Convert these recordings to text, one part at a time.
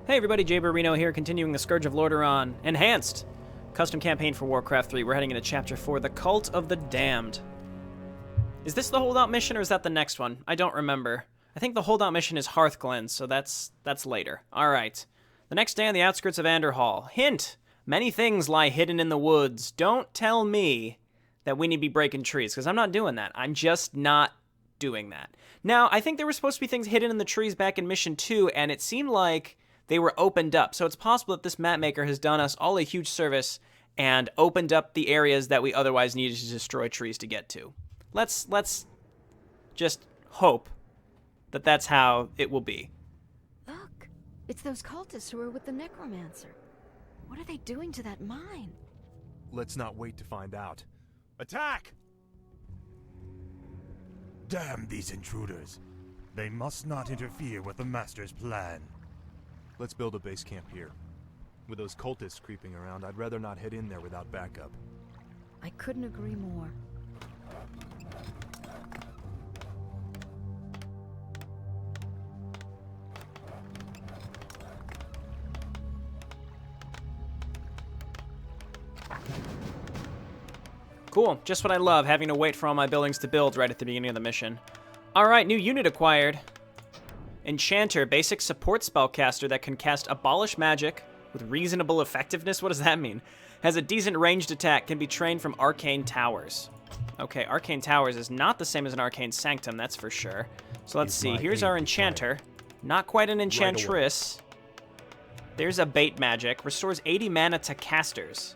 Hey everybody, Jayborino here, continuing the Scourge of Lordaeron Enhanced custom campaign for WarCraft 3. We're heading into Chapter 4, The Cult of the Damned. Is this the holdout mission, or is that the next one? I don't remember. I think the holdout mission is Hearthglen, so that's later. Alright. The next day on the outskirts of Anderhall. Hint! Many things lie hidden in the woods. Don't tell me that we need to be breaking trees, because I'm not doing that. I'm just not doing that. Now, I think there were supposed to be things hidden in the trees back in Mission 2, and it seemed like they were opened up. So it's possible that this map maker has done us all a huge service and opened up the areas that we otherwise needed to destroy trees to get to. Let's just hope that that's how it will be. Look, it's those cultists who are with the necromancer. What are they doing to that mine? Let's not wait to find out. Attack! Damn these intruders. They must not interfere with the Master's plan. Let's build a base camp here. With those cultists creeping around, I'd rather not head in there without backup. I couldn't agree more. Cool. Just what I love, having to wait for all my buildings to build right at the beginning of the mission. Alright, new unit acquired. Enchanter, basic support spellcaster that can cast Abolish Magic with reasonable effectiveness. What does that mean? Has a decent ranged attack, can be trained from Arcane Towers. Okay, Arcane Towers is not the same as an Arcane Sanctum, that's for sure. So let's see. Here's our Enchanter. Not quite an Enchantress. There's a Bait Magic. Restores 80 mana to casters.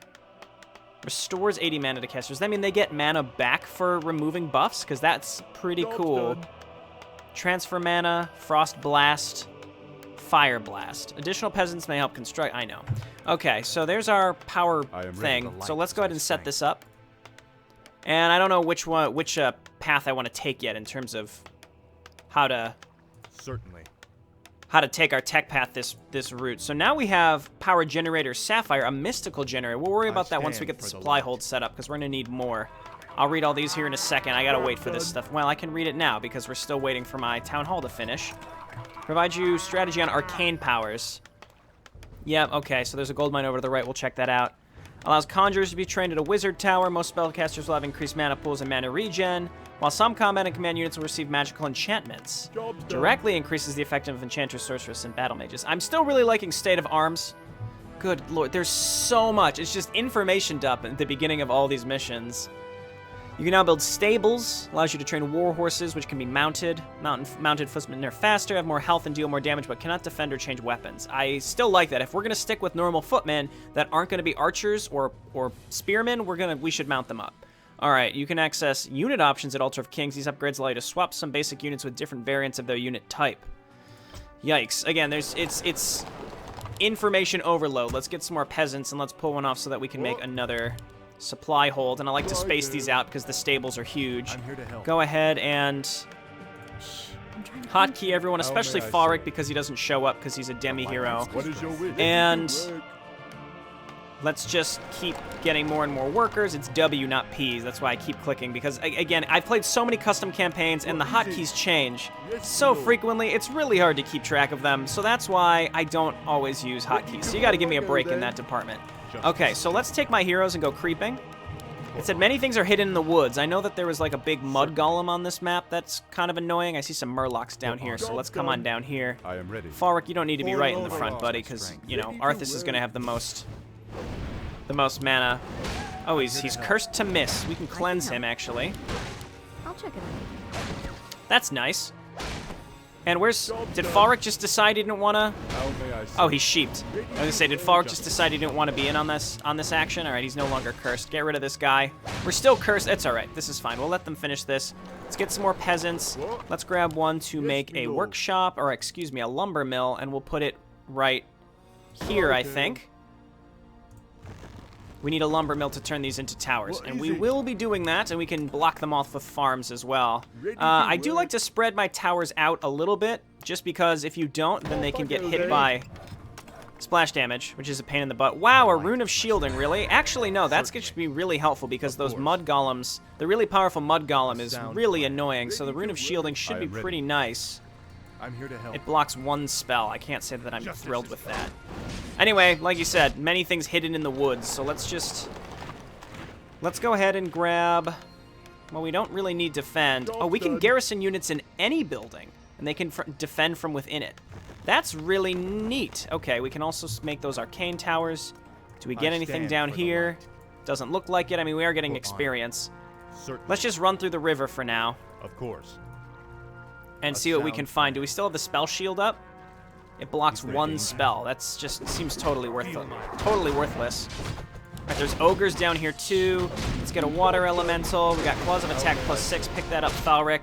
Restores 80 mana to casters. Does that mean they get mana back for removing buffs? Because that's pretty cool. Transfer mana, Frost Blast, Fire Blast. Additional peasants may help construct. I know. Okay, so there's our power thing. So let's go ahead and set this up. And I don't know which path I want to take yet in terms of how to take our tech path this route. So now we have Power Generator Sapphire, a mystical generator. We'll worry about that once we get the supply hold set up, because we're going to need more. I'll read all these here in a second. I gotta wait for this stuff. Well, I can read it now because we're still waiting for my Town Hall to finish. Provide you strategy on arcane powers. Yep, okay, so there's a gold mine over to the right. We'll check that out. Allows conjurers to be trained at a wizard tower. Most spellcasters will have increased mana pools and mana regen, while some combat and command units will receive magical enchantments. Directly increases the effectiveness of enchanters, sorceress, and battle mages. I'm still really liking State of Arms. Good lord, there's so much. It's just information dump at the beginning of all these missions. You can now build stables, allows you to train war horses, which can be mounted. Mounted footmen are faster, have more health, and deal more damage, but cannot defend or change weapons. I still like that. If we're going to stick with normal footmen that aren't going to be archers or spearmen, we should mount them up. All right, you can access unit options at Altar of Kings. These upgrades allow you to swap some basic units with different variants of their unit type. Yikes. Again, it's information overload. Let's get some more peasants, and let's pull one off so that we can make another supply hold. And I like to space these out because the stables are huge. I'm here to help. Go ahead and hotkey everyone, especially Falric, because he doesn't show up because he's a demi-hero. What is your wish? And let's just keep getting more and more workers. It's W, not P's. That's why I keep clicking, because, again, I've played so many custom campaigns, and the hotkeys change so frequently, it's really hard to keep track of them. So that's why I don't always use hotkeys. So you got to give me a break in that department. Okay, so let's take my heroes and go creeping. It said many things are hidden in the woods. I know that there was like a big mud golem on this map. That's kind of annoying. I see some murlocs down here, so let's come on down here. I am ready. Falric, you don't need to be right in the front, buddy, because, you know, Arthas is going to have the most mana. Oh, he's cursed to miss. We can cleanse him, actually. I'll check it out. That's nice. And did Falric just decide he didn't want to? Oh, he's sheeped. I was gonna say, did Falric just decide he didn't want to be in on this action? All right, he's no longer cursed. Get rid of this guy. We're still cursed. It's all right. This is fine. We'll let them finish this. Let's get some more peasants. Let's grab one to make a workshop, or excuse me, a lumber mill, and we'll put it right here, I think. We need a lumber mill to turn these into towers, and we will be doing that, and we can block them off with farms as well. I do like to spread my towers out a little bit, just because if you don't, then they can get hit by splash damage, which is a pain in the butt. Wow, a rune of shielding, really? Actually, no, that's going to be really helpful, because those mud golems, the really powerful mud golem is really annoying, so the rune of shielding should be pretty nice. I'm here to help. It blocks one spell. I can't say that I'm thrilled with that. Anyway, like you said, many things hidden in the woods, so let's go ahead and grab... Well, we don't really need defend. Oh, we can garrison units in any building, and they can defend from within it. That's really neat. Okay, we can also make those arcane towers. Do we get anything down here? Doesn't look like it. I mean, we are getting experience. Let's just run through the river for now. Of course. And see what we can find. Do we still have the spell shield up? It blocks one spell. That's just seems totally worthless. Totally worthless. All right, there's ogres down here too. Let's get a water elemental. We got claws of attack +6. Pick that up, Thalric.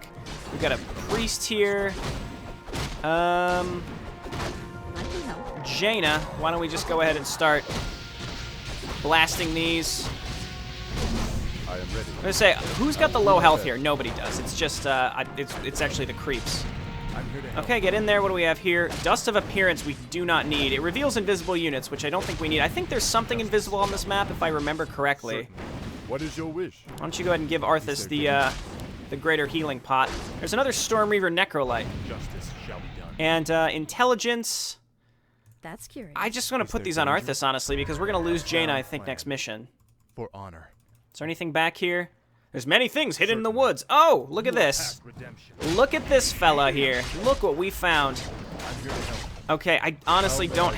We got a priest here. Jaina, why don't we just go ahead and start blasting these? I am ready. I'm gonna say, who's got the low health here? Nobody does. It's just, it's actually the creeps. I'm here to help. Okay, get in there. What do we have here? Dust of Appearance we do not need. It reveals invisible units, which I don't think we need. I think there's something invisible on this map, if I remember correctly. What is your wish? Why don't you go ahead and give Arthas the greater healing pot. There's another Storm Reaver Necrolite. Justice shall be done. And Intelligence. That's curious. I just want to put these on Arthas, honestly, because we're going to lose Jaina, I think, next mission. For honor. Is there anything back here? There's many things hidden in the woods. Oh, look at this. Look at this fella here. Look what we found. Okay, I honestly don't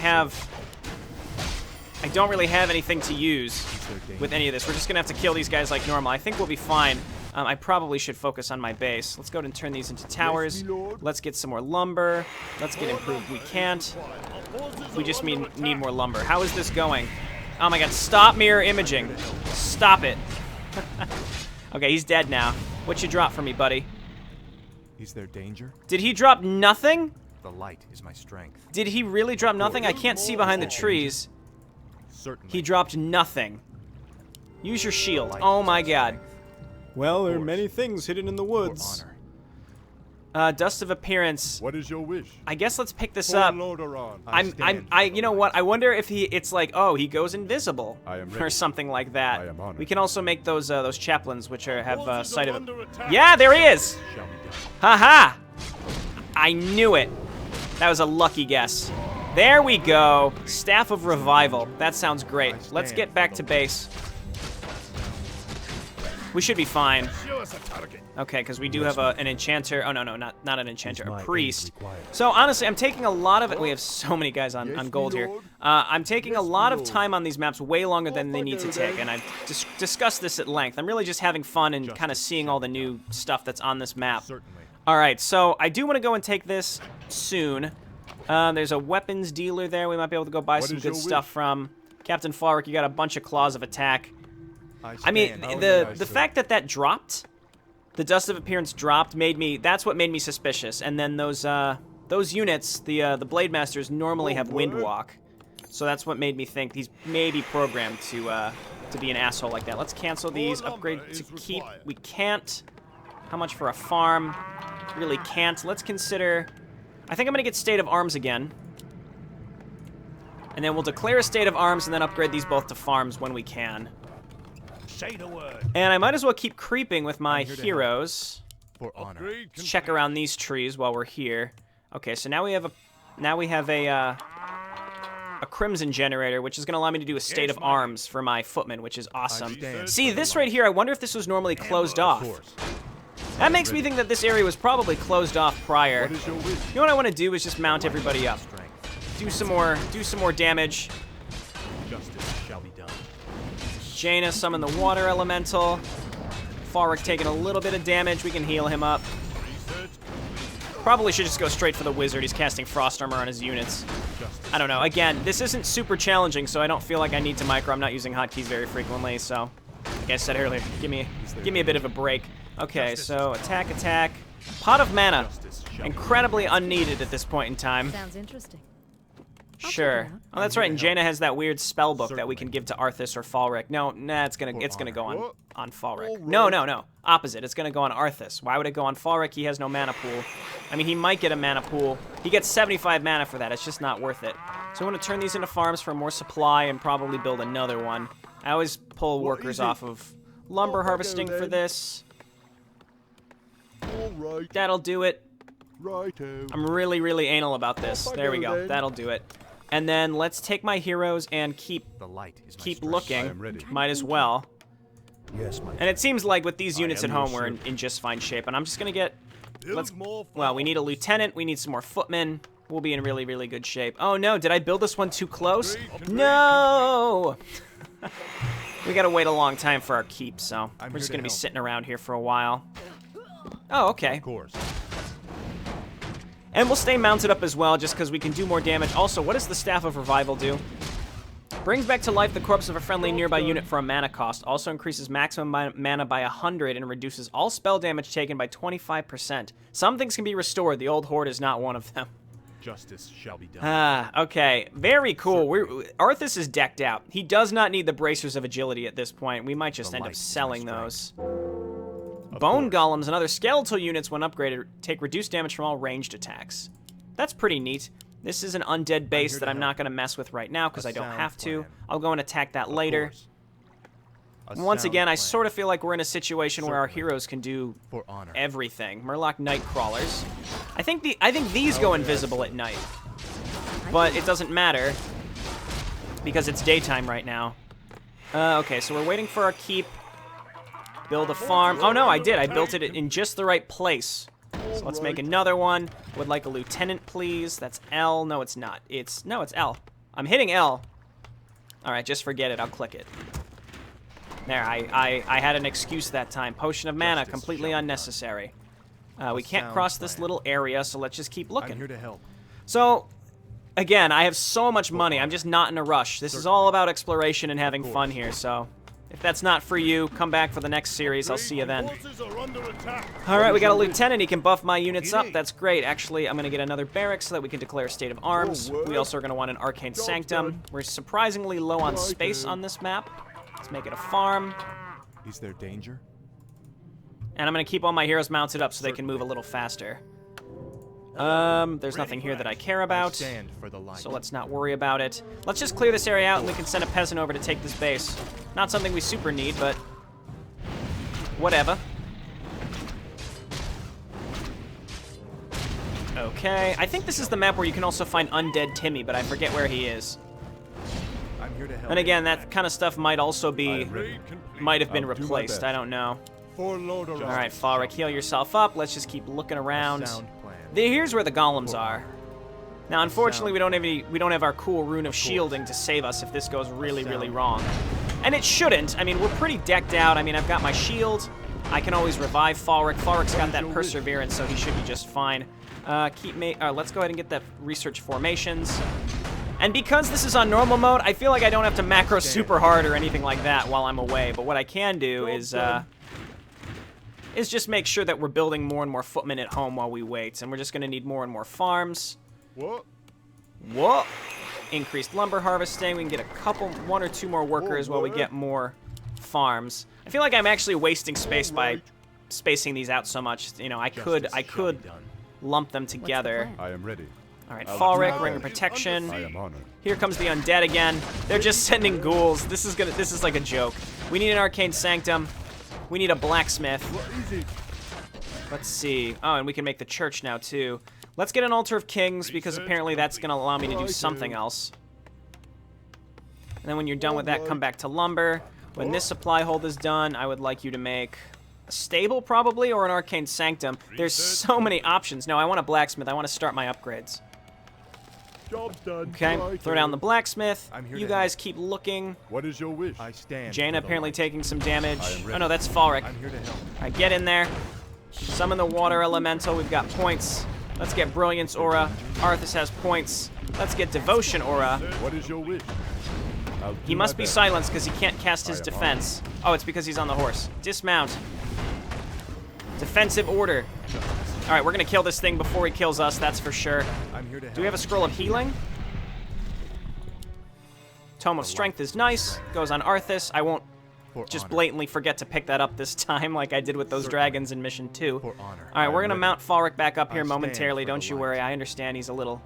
really have anything to use with any of this. We're just gonna have to kill these guys like normal. I think we'll be fine. I probably should focus on my base. Let's go ahead and turn these into towers. Let's get some more lumber. Let's get improved. We can't. We just need more lumber. How is this going? Oh my god, stop mirror imaging. Stop it. Okay, he's dead now. What you drop for me, buddy? Is there danger? Did he drop nothing? The light is my strength. Did he really drop nothing? I can't see behind the trees. Certainly. He dropped nothing. Use your shield. Oh my god. Well, there are many things hidden in the woods. Dust of Appearance. What is your wish? I guess let's pick this up. You know what? I wonder if it's like, oh, he goes invisible or something like that. We can also make those chaplains, which have sight of it. Yeah, there he is. Haha! I knew it. That was a lucky guess. There we go. Staff of Revival. That sounds great. Let's get back to base. We should be fine. Okay, because we do have an enchanter. Oh, no, not an enchanter. A priest. So, honestly, I'm taking a lot of it. We have so many guys on gold here. I'm taking a lot of time on these maps, way longer than they need to take, and I've discussed this at length. I'm really just having fun and kind of seeing all the new stuff that's on this map. All right, so I do want to go and take this soon. There's a weapons dealer there. We might be able to go buy some good stuff from. Captain Thalric, you got a bunch of claws of attack. I mean, the fact that dropped, the Dust of Appearance dropped, that's what made me suspicious. And then those units, the Blade Masters normally have Wind Walk, so that's what made me think these may be programmed to be an asshole like that. Let's cancel these. Upgrade to keep. We can't. How much for a farm? Really can't. Let's consider. I think I'm gonna get State of Arms again, and then we'll declare a State of Arms and then upgrade these both to farms when we can. Say the word. And I might as well keep creeping with my heroes. For honor. Let's check around these trees while we're here. Okay, so now we have a Crimson Generator, which is going to allow me to do a State of Arms for my footmen, which is awesome. See, this right here, I wonder if this was normally closed off. That makes me think that this area was probably closed off prior. You know what I want to do is just mount everybody up. Do some more damage. Justice shall be done. Jaina summon the water elemental. Thalric taking a little bit of damage. We can heal him up. Probably should just go straight for the wizard. He's casting frost armor on his units. I don't know. Again, this isn't super challenging, so I don't feel like I need to micro. I'm not using hotkeys very frequently, so like I said earlier, give me a bit of a break. Okay, so attack. Pot of mana. Incredibly unneeded at this point in time. Sounds interesting. Sure. Oh, that's right. And Jaina has that weird spell book that we can give to Arthas or Thalric. Nah, it's gonna go on Thalric. No. Opposite. It's gonna go on Arthas. Why would it go on Thalric? He has no mana pool. I mean, he might get a mana pool. He gets 75 mana for that. It's just not worth it. So I want to turn these into farms for more supply and probably build another one. I always pull workers off of lumber harvesting for this. That'll do it. Righto. I'm really, really anal about this. There we go. That'll do it. And then let's take my heroes and keep The light is my keep strength. looking. I am ready. Might as well. Yes, my And it seems like with these units am at home, your we're in just fine shape. And I'm just gonna get. Well, we need a lieutenant. We need some more footmen. We'll be in really, really good shape. Oh no! Did I build this one too close? No! We gotta wait a long time for our keep, so we're just gonna be sitting around here for a while. Oh, okay. Of course. And we'll stay mounted up as well, just because we can do more damage. Also, what does the Staff of Revival do? Brings back to life the corpse of a friendly nearby unit for a mana cost. Also increases maximum mana by 100 and reduces all spell damage taken by 25%. Some things can be restored. The old horde is not one of them. Justice shall be done. Ah, okay. Very cool. Arthas is decked out. He does not need the bracers of agility at this point. We might just end up selling those. Bone golems and other skeletal units, when upgraded, take reduced damage from all ranged attacks. That's pretty neat. This is an undead base that I'm not going to mess with right now because I don't have to. I'll go and attack that later. Once again, I sort of feel like we're in a situation where our heroes can do everything. Murloc Nightcrawlers. I think these go invisible at night, but it doesn't matter because it's daytime right now. Okay, so we're waiting for our keep. Build a farm. Oh no, I did. I built it in just the right place. So let's make another one. Would like a lieutenant, please. That's L. No, it's not. It's L. I'm hitting L. All right, just forget it. I'll click it. There, I had an excuse that time. Potion of mana, completely unnecessary. We can't cross this little area, so let's just keep looking. I'm here to help. So, again, I have so much money. I'm just not in a rush. This is all about exploration and having fun here, so if that's not for you, come back for the next series. I'll see you then. All right, we got a lieutenant. He can buff my units up. That's great. Actually, I'm going to get another barracks so that we can declare a state of arms. We also are going to want an arcane sanctum. We're surprisingly low on space on this map. Let's make it a farm. Is there danger? And I'm going to keep all my heroes mounted up so they can move a little faster. There's nothing here that I care about, so let's not worry about it. Let's just clear this area out and we can send a peasant over to take this base. Not something we super need, but whatever. Okay, I think this is the map where you can also find Undead Timmy, but I forget where he is. I'm here to help. And again, that kind of stuff might also be, might have been replaced, I don't know. Alright, Falric, heal yourself up. Let's just keep looking around. Here's where the golems are. Now, unfortunately, we don't have our cool rune of shielding to save us if this goes really, really wrong. And it shouldn't. I mean, we're pretty decked out. I mean, I've got my shield. I can always revive Falric. Falric's got that perseverance, so he should be just fine. Let's go ahead and get that research formations. And because this is on normal mode, I feel like I don't have to macro super hard or anything like that while I'm away. But what I can do is just make sure that we're building more and more footmen at home while we wait. And we're just going to need more and more farms. What? Increased lumber harvesting. We can get one or two more workers while we get more farms. I feel like I'm actually wasting space by spacing these out so much. You know, I could lump them together. I am ready. All right, Falric, Ring of Protection. I am honored. Here comes the undead again. They're just sending ghouls. This is like a joke. We need an arcane sanctum. We need a blacksmith. Let's see. Oh, and we can make the church now, too. Let's get an altar of kings, because apparently that's going to allow me to do something else. And then when you're done with that, come back to lumber. When this supply hold is done, I would like you to make a stable, probably, or an arcane sanctum. There's so many options. No, I want a blacksmith. I want to start my upgrades. Job's done. Okay, throw down the blacksmith. You guys keep looking. What is your wish? I stand. Jaina apparently taking some damage. Oh no, that's Falric. I'm here to help. Alright, get in there. Summon the water elemental. We've got points. Let's get Brilliance Aura. Arthas has points. Let's get Devotion Aura. What is your wish? He must be silenced because he can't cast his defense. Oh, it's because he's on the horse. Dismount. Defensive order. Alright, we're going to kill this thing before he kills us, that's for sure. Do we have a scroll of healing? Tome of Strength is nice. Goes on Arthas. I won't just blatantly forget to pick that up this time like I did with those dragons in Mission 2. Alright, we're going to mount Falric back up here momentarily. Don't you worry. I understand he's a little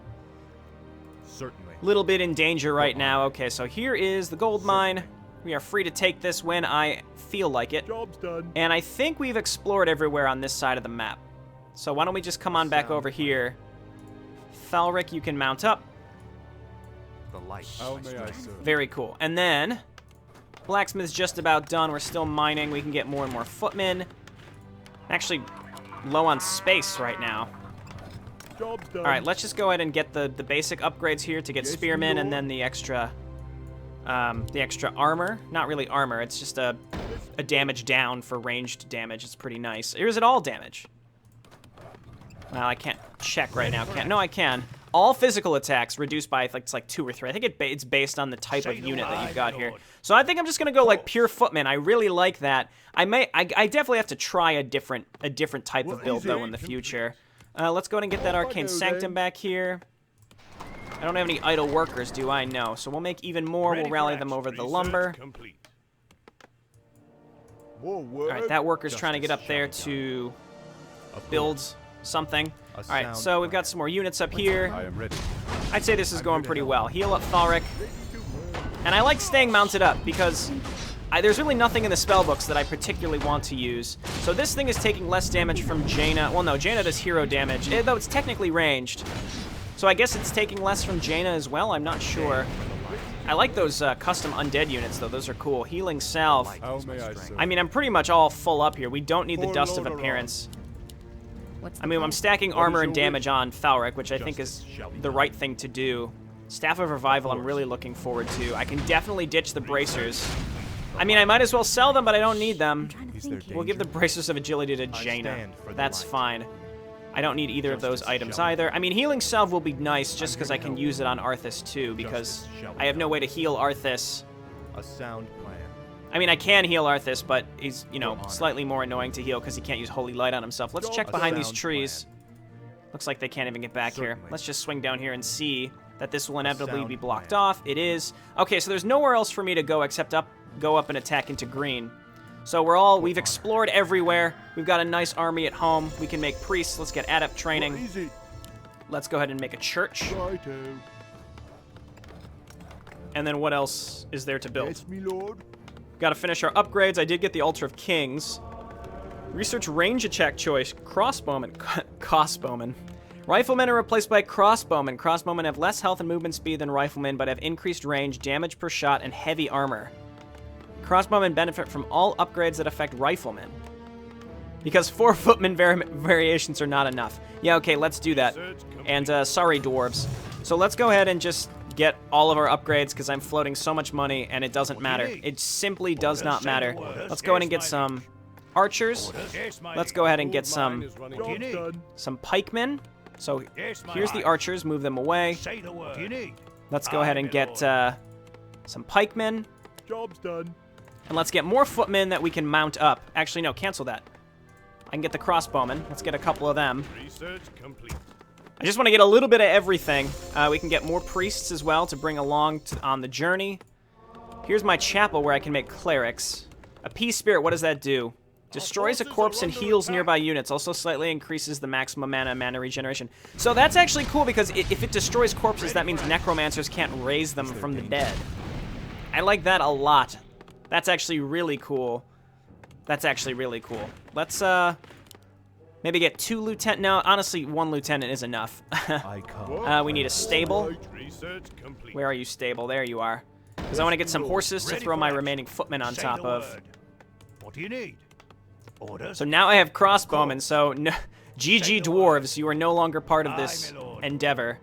bit in danger right now. Okay, so here is the gold mine. We are free to take this when I feel like it. Job's done. And I think we've explored everywhere on this side of the map. So why don't we just come on back over here. Falric, you can mount up. The light. How may I serve? Very cool. And then, blacksmith's just about done. We're still mining. We can get more and more footmen. Actually, low on space right now. Job's done. All right, let's just go ahead and get the basic upgrades here to get Yes, spearmen, and Lord. then the extra armor. Not really armor. It's just a damage down for ranged damage. It's pretty nice. Or is it all damage? Well, I can't check right now. No, I can. All physical attacks reduced by it's like 2 or 3. I think it's based on the type of unit that you've got here. So I think I'm just gonna go like pure footman. I really like that. I definitely have to try a different type of build though in the future. Let's go ahead and get that arcane sanctum back here. I don't have any idle workers, do I? No. So we'll make even more. We'll rally them over the lumber. More All right, that worker's trying to get up there to build something. All right, so we've got some more units up here. I am ready. I'd say this is going pretty well. Heal up Falric. And I like staying mounted up because there's really nothing in the spell books that I particularly want to use. So this thing is taking less damage from Jaina. Well, no, Jaina does hero damage, though it's technically ranged. So I guess it's taking less from Jaina as well. I'm not sure. I like those custom undead units, though. Those are cool. Healing Salve. How may I serve? I mean, I'm pretty much all full up here. We don't need the Dust of Appearance. What's I mean, I'm plan? stacking What is armor your and damage on Falric, which I think is Justice shall be the right thing to do. Staff of Revival, I'm really looking forward to. I can definitely ditch the bracers. I mean, I might as well sell them, but I don't need them. Trying to Is there think here. We'll give the bracers of agility to Jaina. stand for the That's light. fine. I don't need either of those Justice items shall be either. I mean, healing salve will be nice just because here I to can help. use it on Arthas too, because Justice shall be I have no done. way to heal Arthas. A sound plan. I mean, I can heal Arthas, but he's, you know, Your honor. slightly more annoying to heal because he can't use Holy Light on himself. Let's check A behind these sound trees. Looks like they can't even get back here. Certainly. Let's just swing down here and see that this will inevitably sound be blocked plan. off. It is. Okay, so there's nowhere else for me to go except go up and attack into green. So we've explored everywhere. We've got a nice army at home. We can make priests. Let's get adept training. Easy. Let's go ahead and make a church. Righto. And then what else is there to build? Yes, me lord. Got to finish our upgrades. I did get the Altar of Kings. Research range attack choice. Crossbowmen. Crossbowmen. Riflemen are replaced by crossbowmen. Crossbowmen have less health and movement speed than riflemen, but have increased range, damage per shot, and heavy armor. Crossbowmen benefit from all upgrades that affect riflemen. Because 4 footman variations are not enough. Yeah, okay, let's do that. And sorry, dwarves. So let's go ahead and just get all of our upgrades because I'm floating so much money and it doesn't matter. It simply does not matter. Let's go ahead and get some archers. Let's go ahead and get some Job's done. pikemen. So here's the archers. Move them away. Say the word. You need. Let's go ahead and get some pikemen. Job's done. And let's get more footmen that we can mount up. Actually, no, cancel that. I can get the crossbowmen. Let's get a couple of them. Research complete. I just want to get a little bit of everything. We can get more priests as well to bring along on the journey. Here's my chapel where I can make clerics. A peace spirit, what does that do? Destroys a corpse and heals nearby units. Also slightly increases the maximum mana regeneration. So that's actually cool because if it destroys corpses, that means necromancers can't raise them from the dead. I like that a lot. That's actually really cool. That's actually really cool. Let's maybe get 2 lieutenant. No, honestly, 1 lieutenant is enough. I come. We need a stable. Research complete. Where are you, stable? There you are. Because I want to get some horses to throw my remaining footmen on Say top the of. word. What do you need? Orders. So now I have crossbowmen, so no, GG dwarves, you are no longer part of this Aye, my lord. endeavor.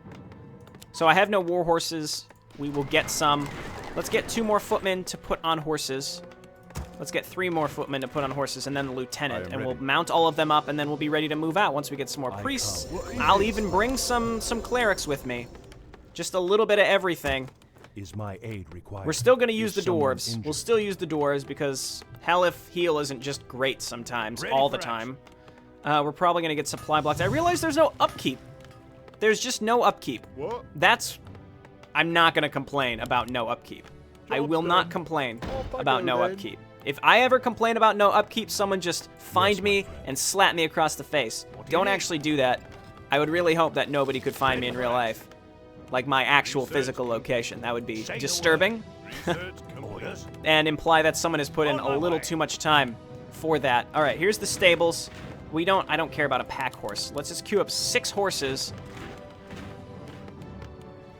So I have no war horses. We will get some. Let's get 2 more footmen to put on horses. Let's get 3 more footmen to put on horses, and then the lieutenant. I am And we'll ready. mount all of them up, and then we'll be ready to move out once we get some more priests. I'll even bring some clerics with me. Just a little bit of everything. Is my aid required? We're still going to use the Is someone dwarves. We'll injured? still use the dwarves because hell if heal isn't just great sometimes, Ready all the for time. We're probably going to get supply blocks. I realize there's no upkeep. There's just no upkeep. What? I'm not going to complain about no upkeep. I will not complain about no upkeep. If I ever complain about no upkeep, someone just find me and slap me across the face. Don't actually do that. I would really hope that nobody could find me in real life. Like my actual physical location. That would be disturbing Research complete. and imply that someone has put in a little too much time for that. All right, here's the stables. I don't care about a pack horse. Let's just queue up 6 horses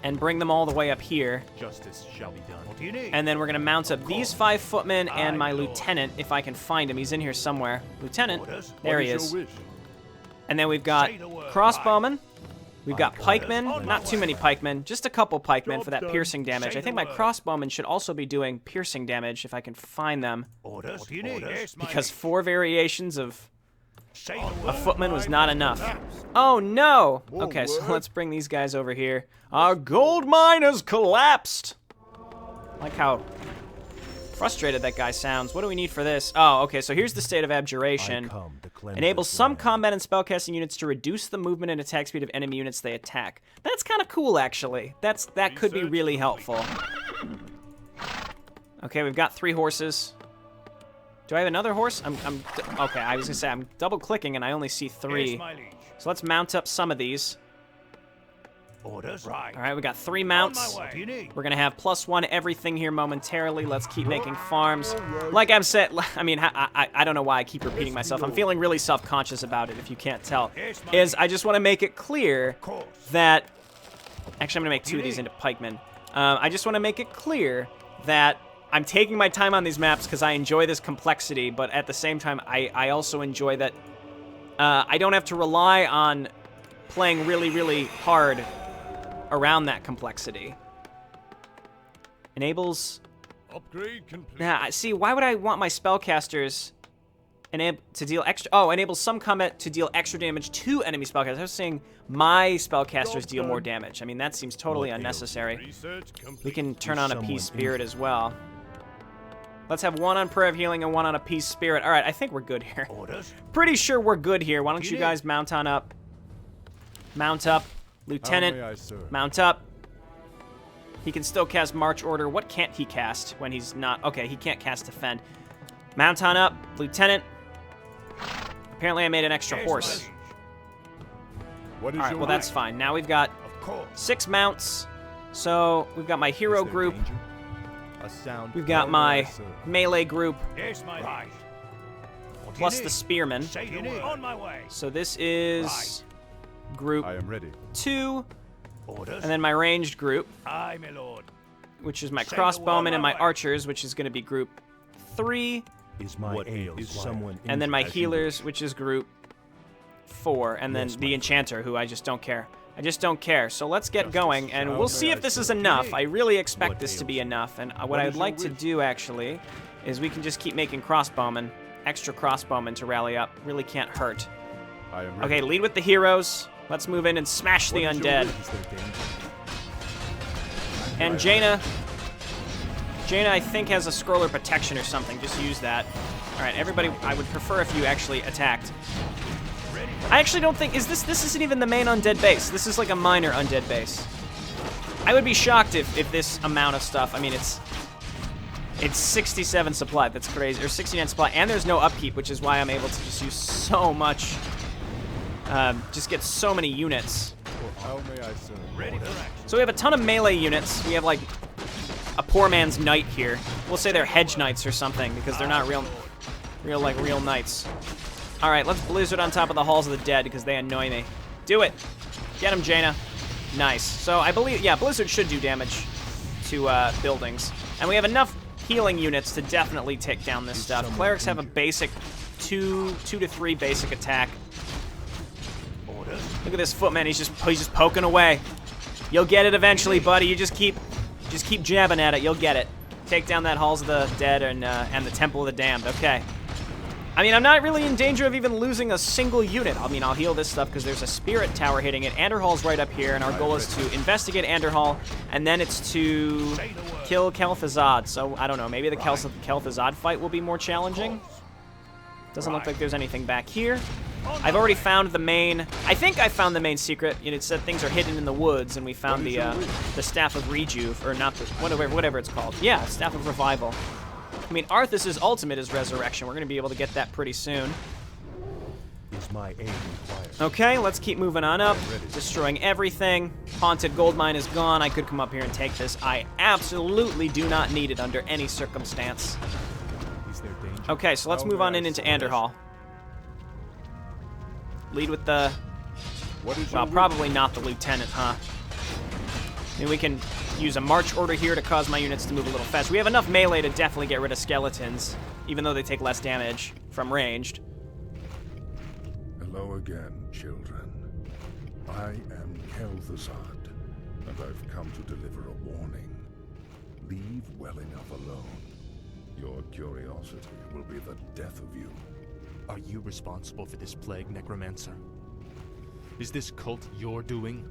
and bring them all the way up here. Justice shall be done. What do you need? And then we're gonna mount up these 5 footmen and my lieutenant, if I can find him. He's in here somewhere. Lieutenant, there he is. And then we've got crossbowmen. We've got pikemen. Not too many pikemen, just a couple pikemen for that piercing damage. I think my crossbowmen should also be doing piercing damage if I can find them. Orders? What do you need? Because 4 variations of a footman was not enough. Oh no! Okay, so let's bring these guys over here. Our gold mine has collapsed! Like how frustrated that guy sounds. What do we need for this? Oh, okay, so here's the state of abjuration. Enables some combat and spellcasting units to reduce the movement and attack speed of enemy units they attack. That's kind of cool, actually. That could be really helpful. Okay, we've got 3 horses. Do I have another horse? Okay, I was gonna say, I'm double-clicking and I only see 3. So let's mount up some of these. Orders? Right. All right, we got 3 mounts. What do you need? We're gonna have +1 everything here momentarily. Let's keep making farms. Like I've said, I mean, I don't know why I keep repeating myself. I'm feeling really self-conscious about it, if you can't tell. I just want to make it clear that... Actually, I'm gonna make 2 of these into pikemen. I just want to make it clear that I'm taking my time on these maps because I enjoy this complexity, but at the same time, I also enjoy that I don't have to rely on playing really, really hard around that complexity. Enables... Upgrade complete. Nah, see, why would I want my spellcasters to deal extra... Oh, enables some combat to deal extra damage to enemy spellcasters. I was saying my spellcasters deal more damage. I mean, that seems totally unnecessary. Research complete. We can turn on a Peace Spirit as well. Let's have 1 on Prayer of Healing and 1 on a Peace Spirit. All right, I think we're good here. Orders? Pretty sure we're good here. Why don't you guys mount on up? Mount up. Lieutenant, mount up. He can still cast March Order. What can't he cast when he's not... Okay, he can't cast Defend. Mount on up. Lieutenant. Apparently I made an extra horse. All right, well, that's fine. Now we've got 6 mounts. So we've got my hero group. We've got my melee group. Plus the spearmen. On my way. So this is group I am ready. 2. Orders? And then my ranged group, Aye, my lord. which is my crossbowmen and my archers, which is going to be group 3. Is my ail someone And then my healers, which is group 4. And then the enchanter, who I just don't care. I just don't care. So let's get going, and we'll see if this is enough. I really expect this to be enough. And what I'd like to do, actually, is we can just keep making crossbowmen. Extra crossbowmen to rally up. Really can't hurt. Okay, lead with the heroes. Let's move in and smash the undead. And Jaina, I think, has a scroller protection or something. Just use that. All right, everybody, I would prefer if you actually attacked. I actually don't think... This isn't even the main undead base. This is like a minor undead base. I would be shocked if this amount of stuff... I mean, it's 67 supply. That's crazy. Or 69 supply. And there's no upkeep, which is why I'm able to just use so much... just get so many units. How may I serve? So we have a ton of melee units. We have, like, a poor man's knight here. We'll say they're hedge knights or something, because they're not real knights. All right, let's blizzard on top of the halls of the dead, because they annoy me. Do it. Get him, Jaina. Nice. So I believe, yeah, blizzard should do damage to buildings. And we have enough healing units to definitely take down this stuff. Clerics have a basic 2 to 3 basic attack. Look at this footman. He's just poking away. You'll get it eventually, buddy. You just keep jabbing at it. You'll get it. Take down that halls of the dead and the temple of the damned. Okay. I mean, I'm not really in danger of even losing a single unit. I mean, I'll heal this stuff because there's a spirit tower hitting it. Anderhall's right up here, and our goal is to investigate Anderhall, and then it's to kill Kel'Thuzad. So I don't know. Maybe the Kel'Thuzad fight will be more challenging. Doesn't look like there's anything back here. I've already found the main... I think I found the main secret. It said things are hidden in the woods, and we found the Staff of Rejuve, or not the... whatever it's called. Yeah, Staff of Revival. I mean, Arthas's ultimate is Resurrection. We're going to be able to get that pretty soon. Is my aid required? Okay, let's keep moving on up. Destroying everything. Haunted Gold Mine is gone. I could come up here and take this. I absolutely do not need it under any circumstance. Is there danger? Okay, so let's move on into Anderhall. Lead with the... Well, probably not the lieutenant, huh? I mean, we can use a march order here to cause my units to move a little faster. We have enough melee to definitely get rid of skeletons, even though they take less damage from ranged. Hello again, children. I am Kel'Thuzad, and I've come to deliver a warning. Leave well enough alone. Your curiosity will be the death of you. Are you responsible for this plague, Necromancer? Is this cult your doing?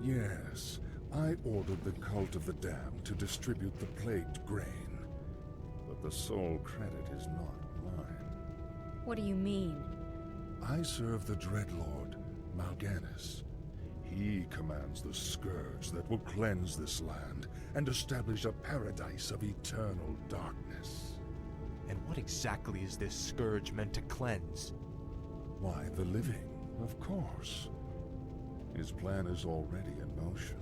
Yes, I ordered the Cult of the Damned to distribute the plagued grain. But the sole credit is not mine. What do you mean? I serve the Dreadlord, Mal'Ganis. He commands the Scourge that will cleanse this land and establish a paradise of eternal darkness. And what exactly is this scourge meant to cleanse? Why, the living, of course. His plan is already in motion.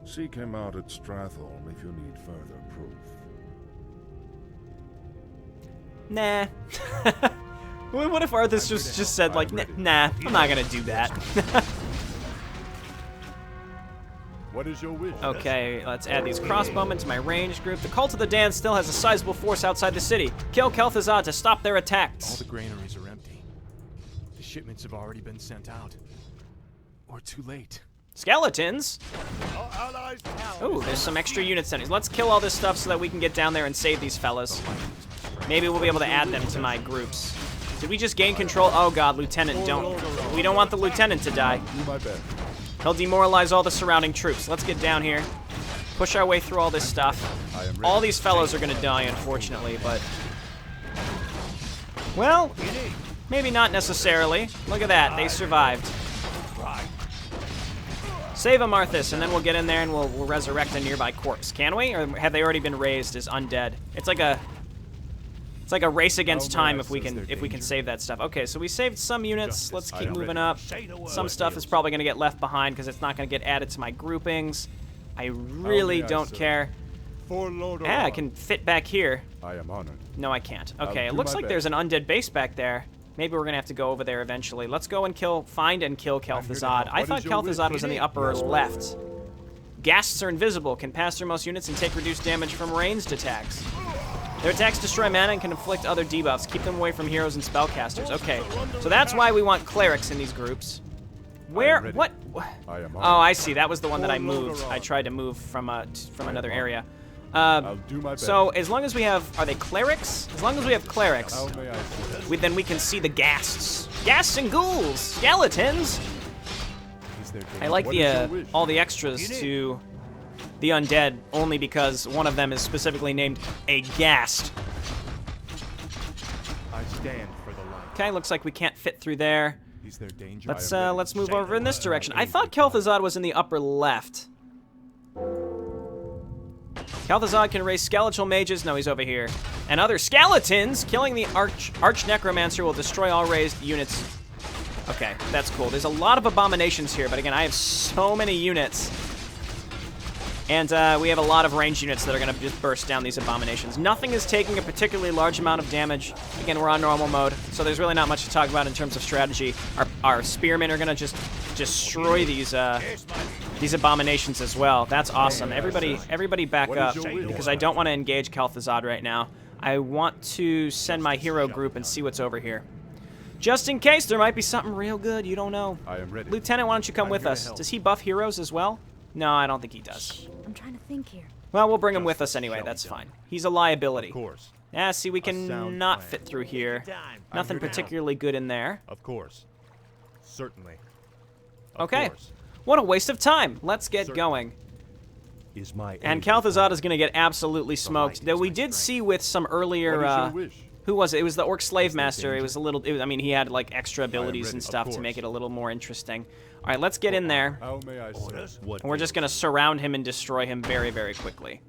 Seek him out at Stratholme if you need further proof. Nah. What if Arthas just said, like, nah, I'm not gonna do that. What is your wish? Okay, let's add these crossbowmen to my ranged group. The Cult of the Damned still has a sizable force outside the city. Kill Kel'Thuzad to stop their All attacks. the granaries are empty. The shipments have already been sent out. Or too late. Skeletons? Our allies power. Ooh, there's some extra units in. Let's kill all this stuff so that we can get down there and save these fellas. Maybe we'll be able to add them to my groups. Did we just gain control? Oh god, Lieutenant, don't. We don't want the Lieutenant to die. Do my best. He'll demoralize all the surrounding troops. Let's get down here. Push our way through all this stuff. All these fellows are gonna die, unfortunately, but... Well, maybe not necessarily. Look at that, they survived. Save them, Arthas, and then we'll get in there and we'll resurrect a nearby corpse. Can we? Or have they already been raised as undead? It's like a race against time if we can save that stuff. Okay, so we saved some units. Let's keep moving up. Some stuff is probably gonna get left behind because it's not gonna get added to my groupings. I really don't care. For Lordaeron. Yeah, I can fit back here. I am honored. No, I can't. Okay, it do looks my like there's an undead base back there. Maybe we're gonna have to go over there eventually. Let's go and find and kill Kel'Thuzad. I thought Kel'Thuzad was in the upper left. Ghasts are invisible, can pass through most units and take reduced damage from ranged attacks. Their attacks destroy mana and can inflict other debuffs. Keep them away from heroes and spellcasters. Okay, so that's why we want clerics in these groups. Where? What? Oh, I see. That was the one that I moved. I tried to move from another area. I'll do my best. So as long as we have, are they clerics? As long as we have clerics, then we can see the ghasts. Ghasts and ghouls, skeletons. I like the all the extras to the undead only because one of them is specifically named a ghast. I stand for the light. Okay, looks like we can't fit through there. Is there danger? Let's move over in this direction. I thought Kel'Thuzad was in the upper left. Kel'Thuzad can raise skeletal mages. No, he's over here. And other skeletons. Killing the arch necromancer will destroy all raised units. Okay, that's cool. There's a lot of abominations here, but again, I have so many units. And we have a lot of ranged units that are going to just burst down these abominations. Nothing is taking a particularly large amount of damage. Again, we're on normal mode, so there's really not much to talk about in terms of strategy. Our spearmen are going to just destroy these abominations as well. That's awesome. Everybody back up, because I don't want to engage Kel'Thuzad right now. I want to send my hero group and see what's over here. Just in case, there might be something real good. You don't know. I am ready. Lieutenant, why don't you come with us? Does he buff heroes as well? No, I don't think he does. I'm trying to think here. Well, we'll bring him with us anyway. That's fine. He's a liability. Of course. Yeah, see, we can not fit through here. Nothing particularly good in there. Of course. Certainly. Okay. What a waste of time. Let's get going. Is my And aid Kel'Thuzad is going to get absolutely smoked. Though we did see with some earlier... who was it? It was the Orc Slave Master. It was a little... I mean, he had, like, extra abilities and stuff to make it a little more interesting. All right, let's get in there. How may I serve? And we're just going to surround him and destroy him very, very quickly.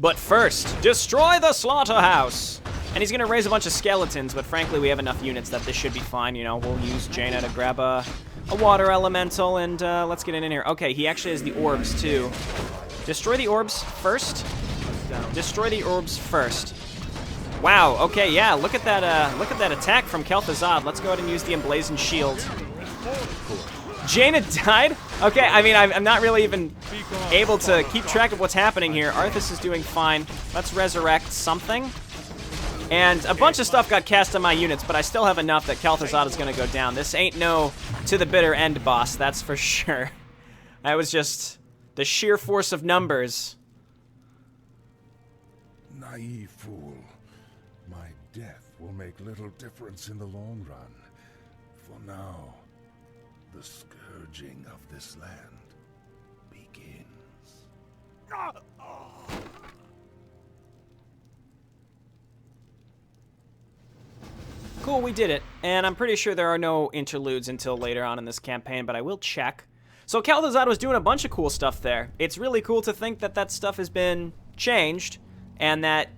But first, destroy the slaughterhouse! And he's going to raise a bunch of skeletons, but frankly, we have enough units that this should be fine. You know, we'll use Jaina to grab a water elemental, and let's get in here. Okay, he actually has the orbs, too. Destroy the orbs first. Destroy the orbs first. Wow, okay, yeah, look at that attack from Kel'Thuzad. Let's go ahead and use the Emblazoned Shield. Jaina died? Okay, I mean, I'm not really even able to keep track of what's happening here. Arthas is doing fine. Let's resurrect something. And a bunch of stuff got cast on my units, but I still have enough that Kel'Thuzad is going to go down. This ain't no to the bitter end boss, that's for sure. That was just the sheer force of numbers. Naive fool. My death will make little difference in the long run. For now, the scourging of this land begins. Cool, we did it. And I'm pretty sure there are no interludes until later on in this campaign, but I will check. So Kel'Thuzad was doing a bunch of cool stuff there. It's really cool to think that that stuff has been changed, and that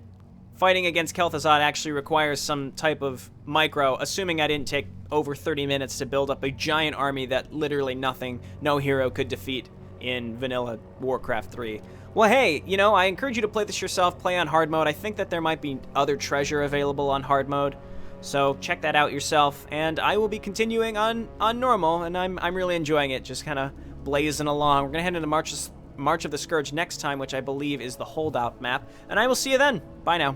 fighting against Kel'Thuzad actually requires some type of micro, assuming I didn't take over 30 minutes to build up a giant army that literally no hero could defeat in vanilla Warcraft 3. Well, hey, you know, I encourage you to play this yourself, play on hard mode. I think that there might be other treasure available on hard mode, so check that out yourself. And I will be continuing on normal, and I'm really enjoying it, just kind of blazing along. We're going to head into March of the Scourge next time, which I believe is the holdout map, and I will see you then. Bye now.